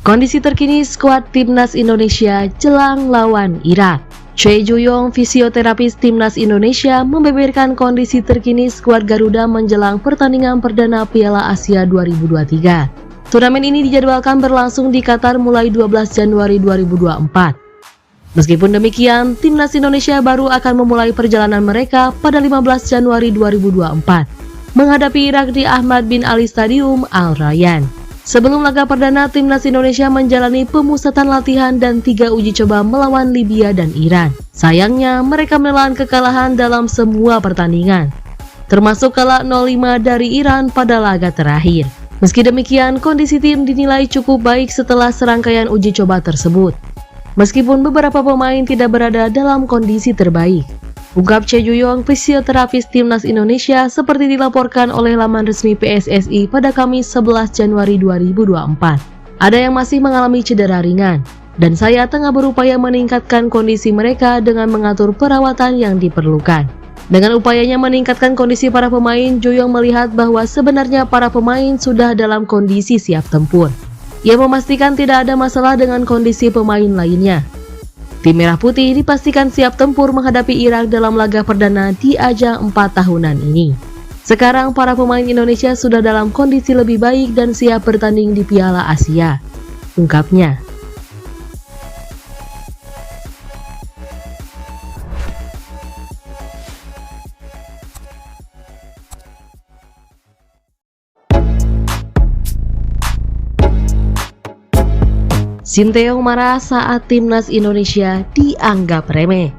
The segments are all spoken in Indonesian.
Kondisi terkini skuad Timnas Indonesia jelang lawan Irak. Choi Ju-yong, fisioterapis Timnas Indonesia, membeberkan kondisi terkini skuad Garuda menjelang pertandingan perdana Piala Asia 2023. Turnamen ini dijadwalkan berlangsung di Qatar mulai 12 Januari 2024. Meskipun demikian, Timnas Indonesia baru akan memulai perjalanan mereka pada 15 Januari 2024 menghadapi Irak di Ahmad bin Ali Stadium Al Rayyan. Sebelum laga perdana, Timnas Indonesia menjalani pemusatan latihan dan 3 uji coba melawan Libya dan Iran. Sayangnya, mereka menelan kekalahan dalam semua pertandingan, termasuk kalah 0-5 dari Iran pada laga terakhir. Meski demikian, kondisi tim dinilai cukup baik setelah serangkaian uji coba tersebut, meskipun beberapa pemain tidak berada dalam kondisi terbaik. Ungkap Choi Ju-yong, fisioterapis Timnas Indonesia, seperti dilaporkan oleh laman resmi PSSI pada Kamis 11 Januari 2024. Ada yang masih mengalami cedera ringan, dan saya tengah berupaya meningkatkan kondisi mereka dengan mengatur perawatan yang diperlukan. Dengan upayanya meningkatkan kondisi para pemain, Ju-yong melihat bahwa sebenarnya para pemain sudah dalam kondisi siap tempur. Ia memastikan tidak ada masalah dengan kondisi pemain lainnya. Tim Merah Putih dipastikan siap tempur menghadapi Irak dalam laga perdana di ajang 4 tahunan ini. Sekarang para pemain Indonesia sudah dalam kondisi lebih baik dan siap bertanding di Piala Asia, ungkapnya. Shin Tae-yong marah saat Timnas Indonesia dianggap remeh.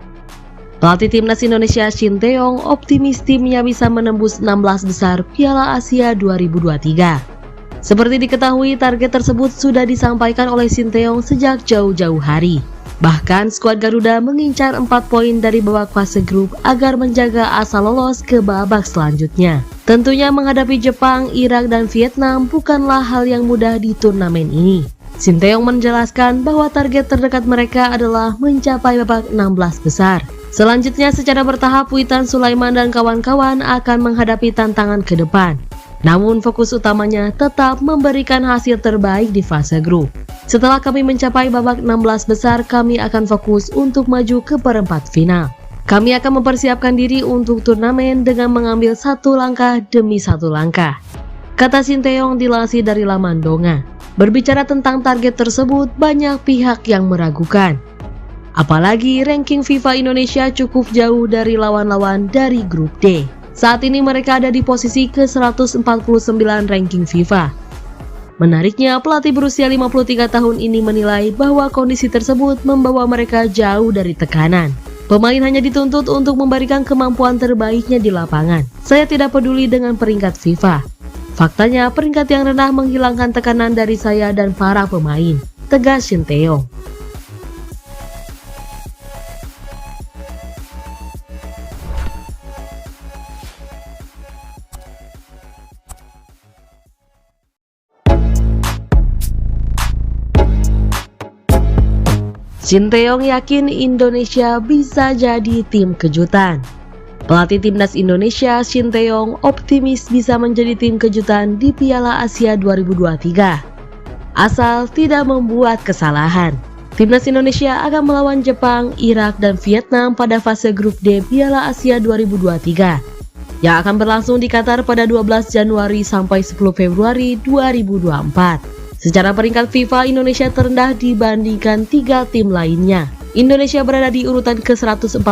Pelatih Timnas Indonesia Shin Tae-yong optimis timnya bisa menembus 16 besar Piala Asia 2023. Seperti diketahui, target tersebut sudah disampaikan oleh Shin Tae-yong sejak jauh-jauh hari. Bahkan skuad Garuda mengincar 4 poin dari babak fase grup agar menjaga asa lolos ke babak selanjutnya. Tentunya menghadapi Jepang, Irak, dan Vietnam bukanlah hal yang mudah di turnamen ini. Shin Tae-yong menjelaskan bahwa target terdekat mereka adalah mencapai babak 16 besar. Selanjutnya secara bertahap Witan Sulaiman dan kawan-kawan akan menghadapi tantangan ke depan. Namun fokus utamanya tetap memberikan hasil terbaik di fase grup. Setelah kami mencapai babak 16 besar, kami akan fokus untuk maju ke perempat final. Kami akan mempersiapkan diri untuk turnamen dengan mengambil satu langkah demi satu langkah, kata Shin Tae-yong dilansir dari laman Donga. Berbicara tentang target tersebut, banyak pihak yang meragukan. Apalagi ranking FIFA Indonesia cukup jauh dari lawan-lawan dari grup D. Saat ini mereka ada di posisi ke-149 ranking FIFA. Menariknya, pelatih berusia 53 tahun ini menilai bahwa kondisi tersebut membawa mereka jauh dari tekanan. Pemain hanya dituntut untuk memberikan kemampuan terbaiknya di lapangan. Saya tidak peduli dengan peringkat FIFA. Faktanya, peringkat yang rendah menghilangkan tekanan dari saya dan para pemain, tegas Shin Tae-yong. Shin Tae-yong yakin Indonesia bisa jadi tim kejutan. Pelatih Timnas Indonesia Shin Tae-yong optimis bisa menjadi tim kejutan di Piala Asia 2023, asal tidak membuat kesalahan. Timnas Indonesia akan melawan Jepang, Irak, dan Vietnam pada fase grup D Piala Asia 2023 yang akan berlangsung di Qatar pada 12 Januari sampai 10 Februari 2024. Secara peringkat FIFA, Indonesia terendah dibandingkan 3 tim lainnya. Indonesia berada di urutan ke-146,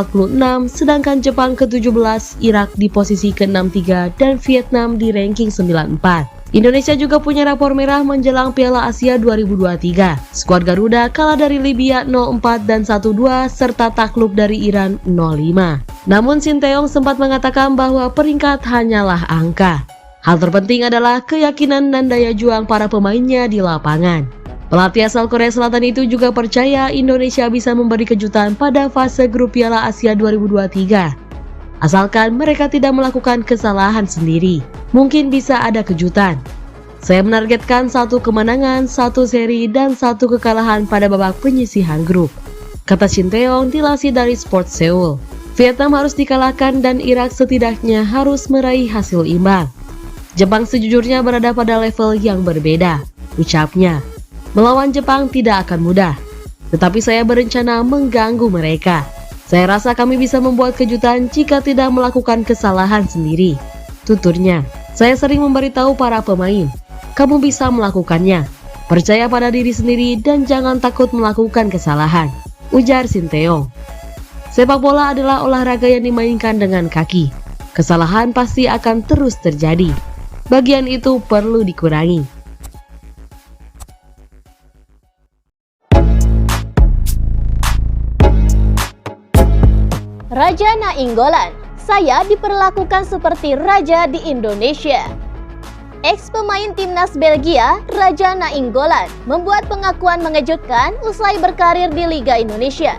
sedangkan Jepang ke-17, Irak di posisi ke-63, dan Vietnam di ranking 94. Indonesia juga punya rapor merah menjelang Piala Asia 2023. Skuad Garuda kalah dari Libya 0-4 dan 1-2, serta takluk dari Iran 0-5. Namun Shin Tae-yong sempat mengatakan bahwa peringkat hanyalah angka. Hal terpenting adalah keyakinan dan daya juang para pemainnya di lapangan. Pelatih asal Korea Selatan itu juga percaya Indonesia bisa memberi kejutan pada fase grup Piala Asia 2023. Asalkan mereka tidak melakukan kesalahan sendiri, mungkin bisa ada kejutan. Saya menargetkan 1 kemenangan, 1 seri, dan 1 kekalahan pada babak penyisihan grup, kata Shin Tae-yong dilansir dari Sport Seoul. Vietnam harus dikalahkan dan Irak setidaknya harus meraih hasil imbang. Jepang sejujurnya berada pada level yang berbeda, ucapnya. Melawan Jepang tidak akan mudah, tetapi saya berencana mengganggu mereka. Saya rasa kami bisa membuat kejutan jika tidak melakukan kesalahan sendiri. Tuturnya, saya sering memberitahu para pemain, kamu bisa melakukannya. Percaya pada diri sendiri dan jangan takut melakukan kesalahan, ujar Shinteong. Sepak bola adalah olahraga yang dimainkan dengan kaki. Kesalahan pasti akan terus terjadi. Bagian itu perlu dikurangi. Raja Nainggolan, saya diperlakukan seperti raja di Indonesia. Ex-pemain timnas Belgia, Raja Nainggolan, membuat pengakuan mengejutkan usai berkarir di Liga Indonesia.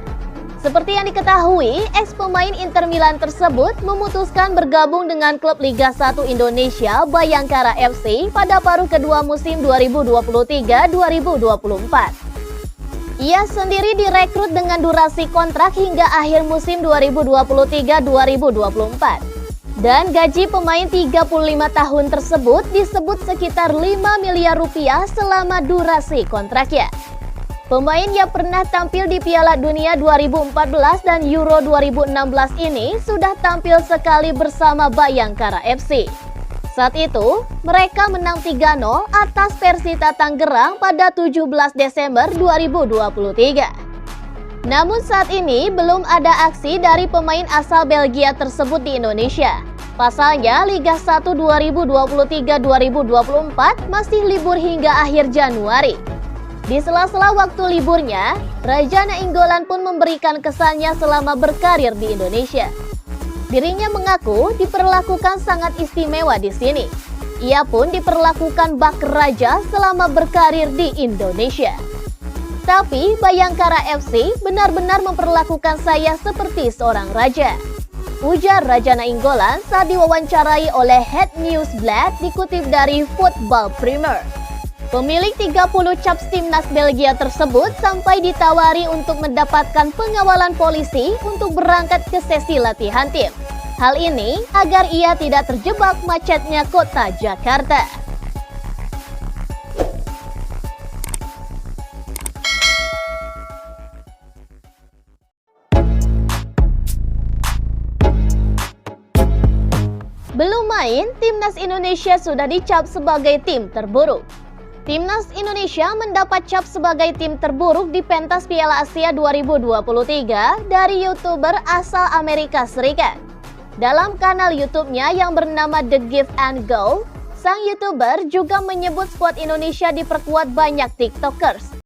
Seperti yang diketahui, ex-pemain Inter Milan tersebut memutuskan bergabung dengan klub Liga 1 Indonesia Bayangkara FC pada paruh kedua musim 2023-2024. Ia sendiri direkrut dengan durasi kontrak hingga akhir musim 2023-2024. Dan gaji pemain 35 tahun tersebut disebut sekitar 5 miliar rupiah selama durasi kontraknya. Pemain yang pernah tampil di Piala Dunia 2014 dan Euro 2016 ini sudah tampil sekali bersama Bayangkara FC. Saat itu, mereka menang 3-0 atas Persita Tangerang pada 17 Desember 2023. Namun saat ini belum ada aksi dari pemain asal Belgia tersebut di Indonesia. Pasalnya, Liga 1 2023-2024 masih libur hingga akhir Januari. Di sela-sela waktu liburnya, Raja Nainggolan pun memberikan kesannya selama berkarir di Indonesia. Dirinya mengaku diperlakukan sangat istimewa di sini. Ia pun diperlakukan bak raja selama berkarir di Indonesia. Tapi Bayangkara FC benar-benar memperlakukan saya seperti seorang raja, ujar Raja Nainggolan saat diwawancarai oleh Head News Blad dikutip dari Football Premier. Pemilik 30 caps timnas Belgia tersebut sampai ditawari untuk mendapatkan pengawalan polisi untuk berangkat ke sesi latihan tim. Hal ini agar ia tidak terjebak macetnya kota Jakarta. Belum main, timnas Indonesia sudah dicap sebagai tim terburuk. Timnas Indonesia mendapat cap sebagai tim terburuk di pentas Piala Asia 2023 dari YouTuber asal Amerika Serikat. Dalam kanal YouTube-nya yang bernama The Give and Go, sang YouTuber juga menyebut skuad Indonesia diperkuat banyak TikTokers.